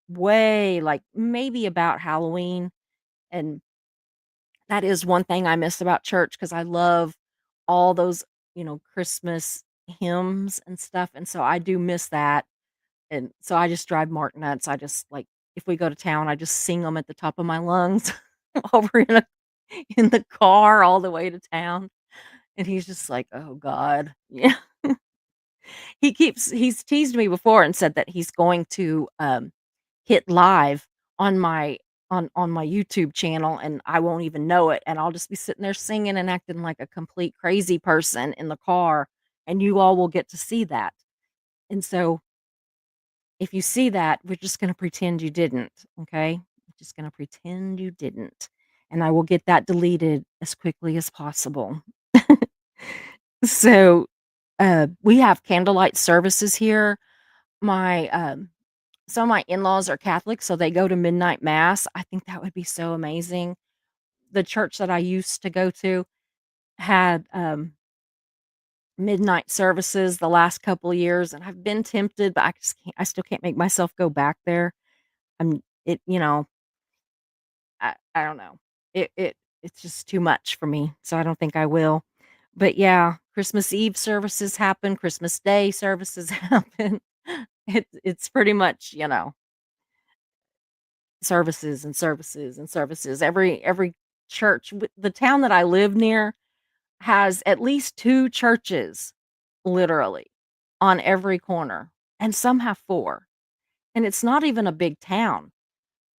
way like maybe about Halloween, and that is one thing I miss about church because I love all those, Christmas hymns and stuff, and so I do miss that, and so I just drive Mark nuts. I just, like, if we go to town, I just sing them at the top of my lungs while we're in the car all the way to town, and he's just like, "Oh god." Yeah. He's teased me before and said that he's going to, hit live on my YouTube channel, and I won't even know it, and I'll just be sitting there singing and acting like a complete crazy person in the car, and you all will get to see that. And so, if you see that, we're just gonna pretend you didn't, okay? We're just gonna pretend you didn't, and I will get that deleted as quickly as possible. So, we have candlelight services here. My, some of my in-laws are Catholic, so they go to midnight mass. I think that would be so amazing. The church that I used to go to had, midnight services the last couple of years, and I've been tempted, but I still can't make myself go back there. I'm it you know, I don't know. It's just too much for me, so I don't think I will. But yeah, Christmas Eve services happen, Christmas Day services happen. It's pretty much, services and services and services. Every church, the town that I live near has at least 2 churches, literally, on every corner, and some have 4. And it's not even a big town,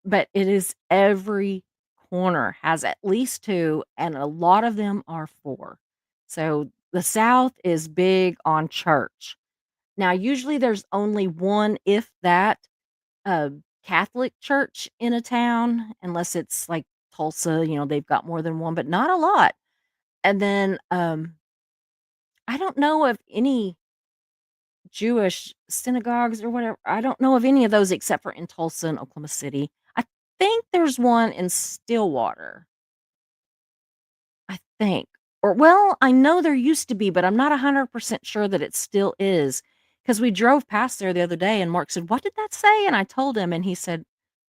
but it is every corner has at least 2, and a lot of them are 4. So, the South is big on church. Now, usually there's only 1, if that, uh, Catholic church in a town, unless it's like Tulsa, they've got more than 1, but not a lot. And then, I don't know of any Jewish synagogues or whatever. I don't know of any of those except for in Tulsa and Oklahoma City. I think there's one in Stillwater, I think. Or well, I know there used to be, but I'm not 100% sure that it still is. Because we drove past there the other day and Mark said, "What did that say?" And I told him and he said,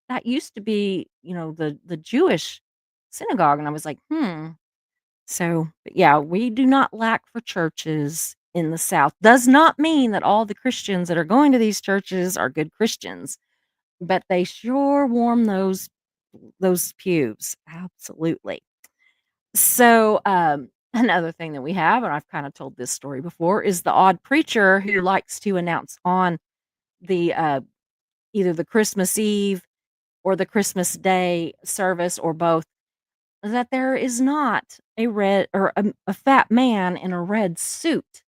"That used to be, the Jewish synagogue." And I was like, "Hmm." So, but yeah, we do not lack for churches in the South. Does not mean that all the Christians that are going to these churches are good Christians, but they sure warm those pews. Absolutely. So, another thing that we have, and I've kind of told this story before, is the odd preacher who likes to announce on the, either the Christmas Eve or the Christmas Day service or both, that there is not a red or a fat man in a red suit.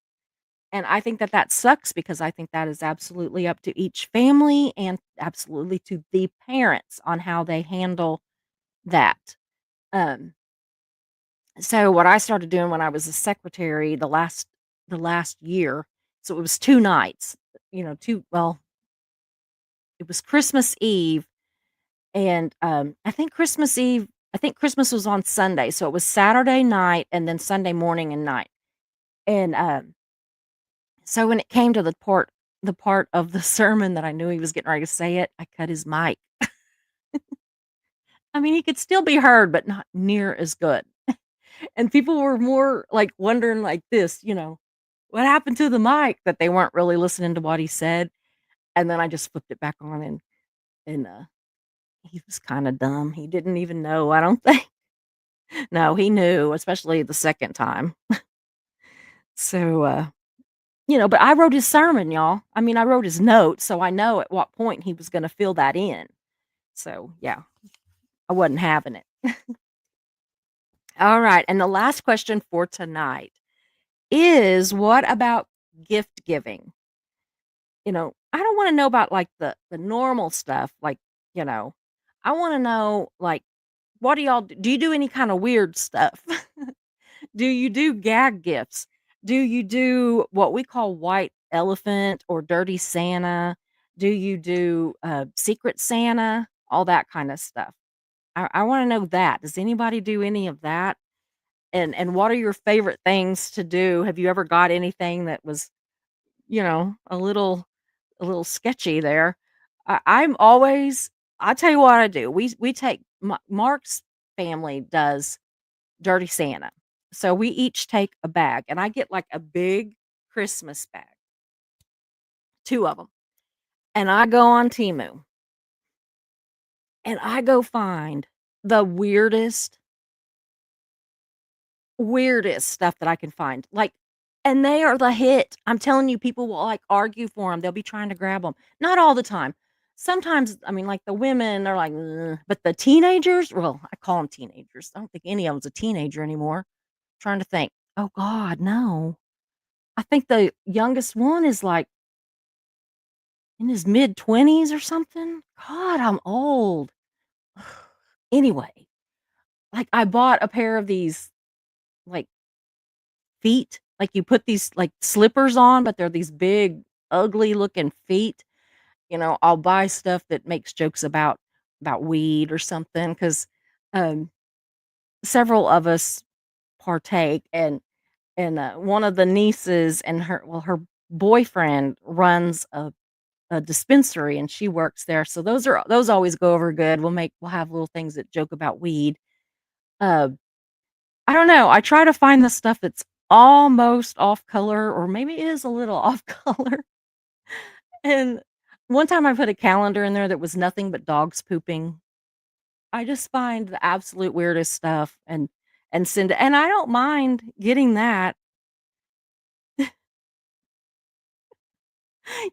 And I think that that sucks because I think that is absolutely up to each family and absolutely to the parents on how they handle that. Um, so what I started doing when I was a secretary the last year, so it was 2 nights, 2 well, it was Christmas Eve and, I think Christmas was on Sunday, so it was Saturday night and then Sunday morning and night. And, so when it came to the part of the sermon that I knew he was getting ready to say it, I cut his mic. I mean, he could still be heard, but not near as good. And people were more, like, wondering like this, "What happened to the mic?" That they weren't really listening to what he said, and then I just flipped it back on and he was kinda dumb. He didn't even know, I don't think. No, he knew, especially the second time. So, but I wrote his sermon, y'all. I mean, I wrote his notes, so I know at what point he was gonna fill that in. So, yeah, I wasn't having it. Alright, and the last question for tonight is what about gift giving? I don't wanna know about, like, the normal stuff, like, you know, I wanna know, like, what do you do any kinda weird stuff? Do you do gag gifts? Do you do what we call white elephant or dirty Santa? Do you do, secret Santa? All that kinda stuff. I wanna know that. Does anybody do any of that? And what are your favorite things to do? Have you ever got anything that was, a little sketchy there? I'm always I tell you what I do. We take Mark's family does Dirty Santa. So we each take a bag, and I get, like, a big Christmas bag, 2 of them, and I go on Temu, and I go find the weirdest stuff that I can find, like and they are the hit. I'm telling you, people will, like, argue for them. 'Em, they'll be trying to grab them. Not all the time. Sometimes, I mean, like, the women are like, "Ugh," but the teenagers well, I call them teenagers. I don't think any of them's a teenager anymore. Trying to think. Oh god, no. I think the youngest one is, like, in his mid-20s or something. God, I'm old. Anyway, like, I bought a pair of these, like, feet, like, you put these, like, slippers on, but they're these big, ugly looking feet. I'll buy stuff that makes jokes about weed or something 'cause, um, several of us partake, and one of the nieces and her boyfriend runs a dispensary, and she works there, so those always go over good. We'll have little things that joke about weed. Uh, I don't know, I try to find the stuff that's almost off color or maybe is a little off color, and one time I put a calendar in there that was nothing but dogs pooping. I just find the absolute weirdest stuff and send it and I don't mind getting that.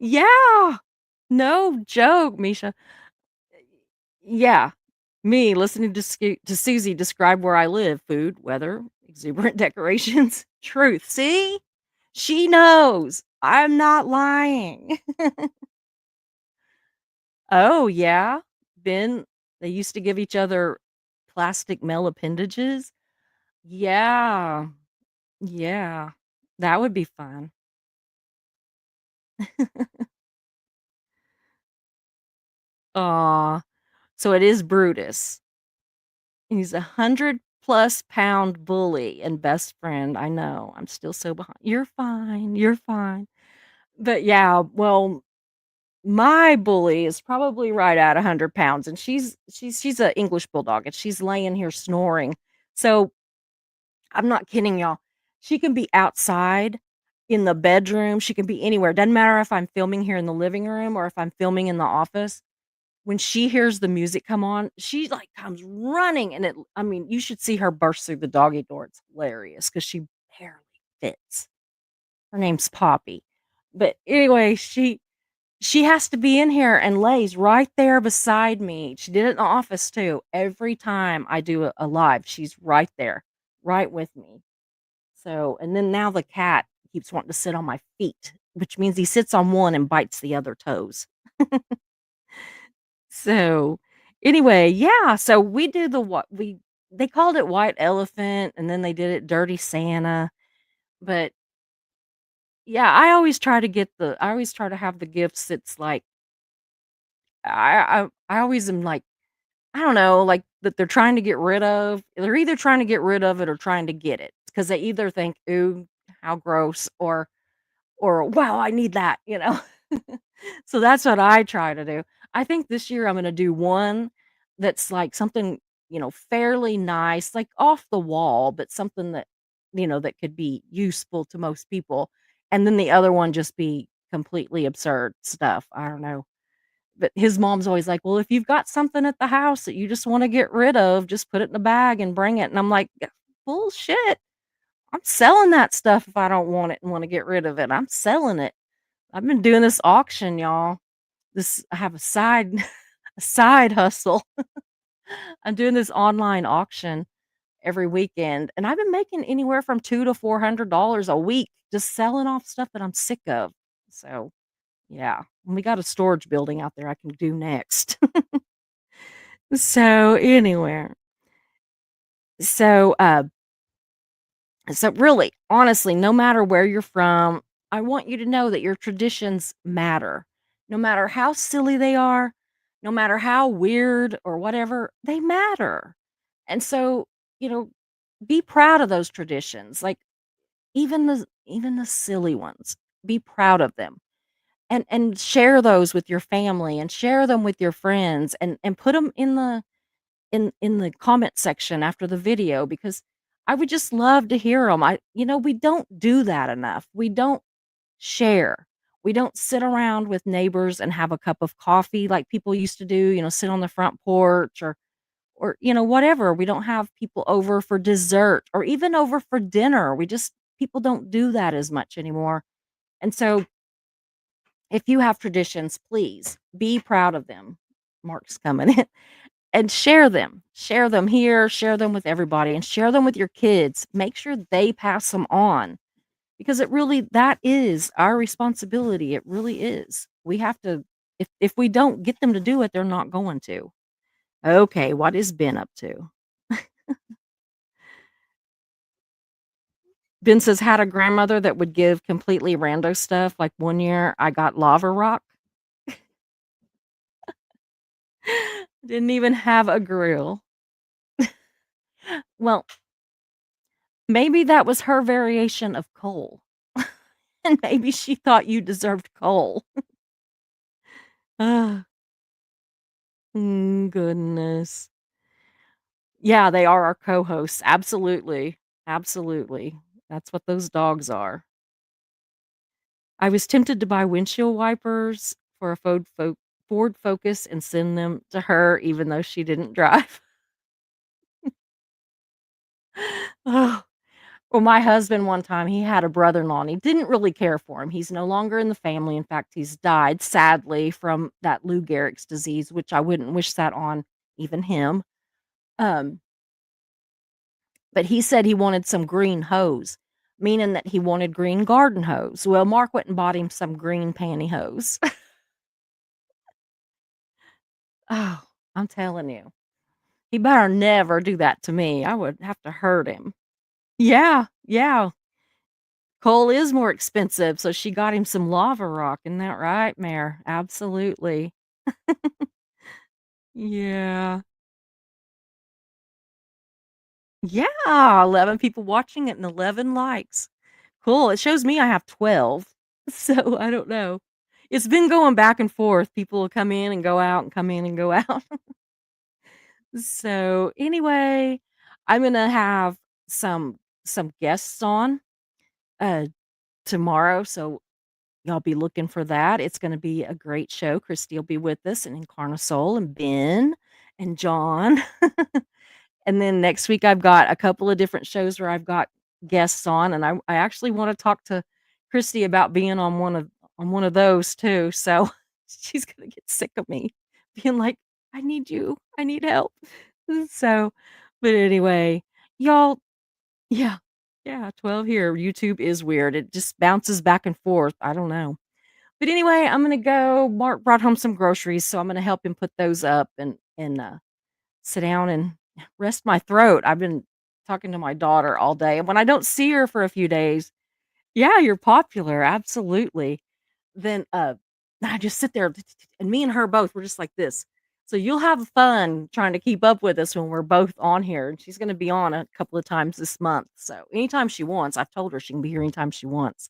Yeah! No joke, Misha. Yeah. Me listening to Susie describe where I live, food, weather, exuberant decorations, truth. See? She knows. I'm not lying. Oh, yeah? Ben they used to give each other plastic male appendages? Yeah. Yeah. That would be fun. Aw. So it is Brutus. He's 100+ pound bully and best friend. I know. I'm still so behind. You're fine. You're fine. But yeah, well, my bully is probably right at 100 pounds, and she's a English bulldog, and she's laying here snoring. So I'm not kidding y'all. She can be outside in the bedroom. She can be anywhere. Doesn't matter if I'm filming here in the living room or if I'm filming in the office. When she hears the music come on, she, like, comes running, and I mean, you should see her burst through the doggy door. It's hilarious because she barely fits. Her name's Poppy. But anyway, She has to be in here and lays right there beside me. She did it in the office too. Every time I do a live, she's right there, right with me. So, and then now the cat keeps wanting to sit on my feet, which means he sits on one and bites the other toes. So, anyway, yeah, so we do the what we they called it white elephant and then they did it dirty Santa, but yeah, I always try to have the gifts that's like I always am like, I don't know, like that they're trying to get rid of. They're either trying to get rid of it or trying to get it because they either think, "Ooh, how gross," or "Wow, I need that," you know? So that's what I try to do. I think this year I'm gonna do one that's like something, fairly nice, like off the wall, but something that, that could be useful to most people. And then the other one just be completely absurd stuff. I don't know. But his mom's always like, "Well, if you've got something at the house that you just wanna get rid of, just put it in a bag and bring it." And I'm like, Bullshit. I'm selling that stuff if I don't want it and wanna get rid of it. I'm selling it. I've been doing this auction, y'all. I have a side a side hustle. I'm doing this online auction every weekend, and I've been making anywhere from 2 to $400 a week just selling off stuff that I'm sick of. So, yeah, and we got a storage building out there I can do next. So, anywhere. So, so really, honestly, no matter where you're from, I want you to know that your traditions matter. No matter how silly they are, no matter how weird or whatever, they matter. And so, you know, be proud of those traditions. Like even the silly ones. Be proud of them. And share those with your family and share them with your friends and put them in the comment section after the video because I would just love to hear them. We don't do that enough. We don't share. We don't sit around with neighbors and have a cup of coffee like people used to do, sit on the front porch or whatever. We don't have people over for dessert or even over for dinner. People don't do that as much anymore. And so if you have traditions, please be proud of them. Mark's coming in. And share them. Share them here, share them with everybody, and share them with your kids. Make sure they pass them on because that is our responsibility. It really is. We have to if we don't get them to do it, they're not going to. Okay, what is Ben up to? Ben says, "Had a grandmother that would give completely rando stuff. Like one year I got lava rock. Didn't even have a grill." Well, maybe that was her variation of coal. And maybe she thought you deserved coal. Ah, goodness. Yeah, they are our co-hosts. Absolutely. Absolutely. That's what those dogs are. I was tempted to buy windshield wipers for a Ford Focus and send them to her even though she didn't drive. Oh. Well, my husband one time, he had a brother-in-law and he didn't really care for him. He's no longer in the family. In fact, he's died sadly from that Lou Gehrig's disease, which I wouldn't wish that on even him. Um, but he said he wanted some green hose, meaning that he wanted green garden hose. Well, Mark went and bought him some green pantyhose. Oh, I'm telling you. He better never do that to me. I would have to hurt him. Yeah, yeah. Coal is more expensive, so she got him some lava rock. Isn't that right, Mare? Absolutely. Yeah. Yeah, 11 people watching it and 11 likes. Cool. It shows me I have 12. So, I don't know. It's been going back and forth. People will come in and go out and come in and go out. So, anyway, I'm gonna have some some guests on, uh, tomorrow, so y'all be looking for that. It's gonna be a great show. Christy will be with us and Encarnasoul and Ben and John. And then next week, I've got a couple of different shows where I've got guests on, and I actually wanna talk to Christy about being on one of those too, so she's gonna get sick of me being like, "I need you. I need help." So, but anyway, y'all, yeah, yeah, 12 here. YouTube is weird. It just bounces back and forth. I don't know. But anyway, I'm gonna go. Mark brought home some groceries, so I'm gonna help him put those up and sit down and rest my throat. I've been talking to my daughter all day, and when I don't see her for a few days, yeah, you're popular, absolutely. Then, I just sit there and me and her both, we're just like this. So you'll have fun trying to keep up with us when we're both on here, and she's gonna be on a couple of times this month. So anytime she wants, I've told her she can be here anytime she wants.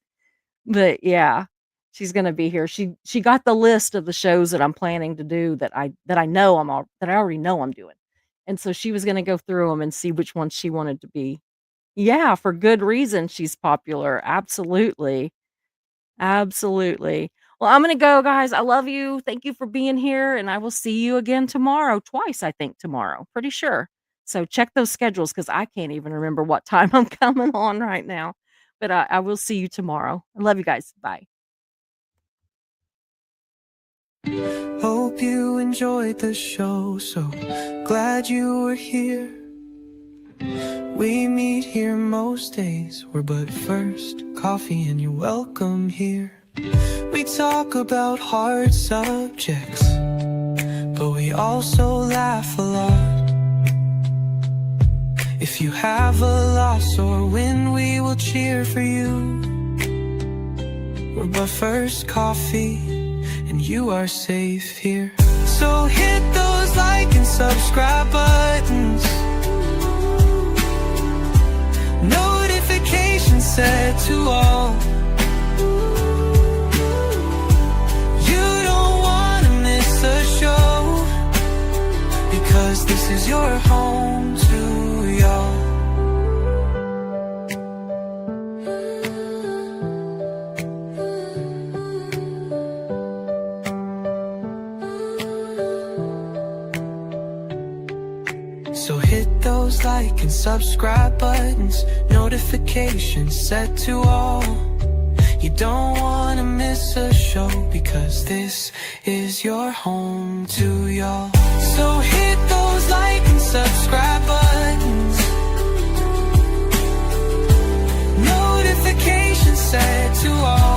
But yeah, she's gonna be here. She got the list of the shows that I'm planning to do that I already know I'm doing. And so she was gonna go through them and see which ones she wanted to be. Yeah, for good reason she's popular. Absolutely. Absolutely. Well, I'm gonna go, guys. I love you. Thank you for being here, and I will see you again tomorrow. Twice, I think, tomorrow. Pretty sure. So check those schedules because I can't even remember what time I'm coming on right now. But I will see you tomorrow. I love you guys. Bye. Hope you enjoyed the show, so glad you were here. We meet here most days, we're but first coffee and you're welcome here. We talk about hard subjects, but we also laugh a lot. If you have a loss or win, we will cheer for you. We're but first coffee and you are safe here. So hit those like and subscribe buttons, notifications set to all. You don't want to miss a show, because this is your home to y'all. So hit those like and subscribe buttons, notifications set to all. You don't want to miss a show, because this is your home to y'all. So hit those like and subscribe buttons, notifications set to all.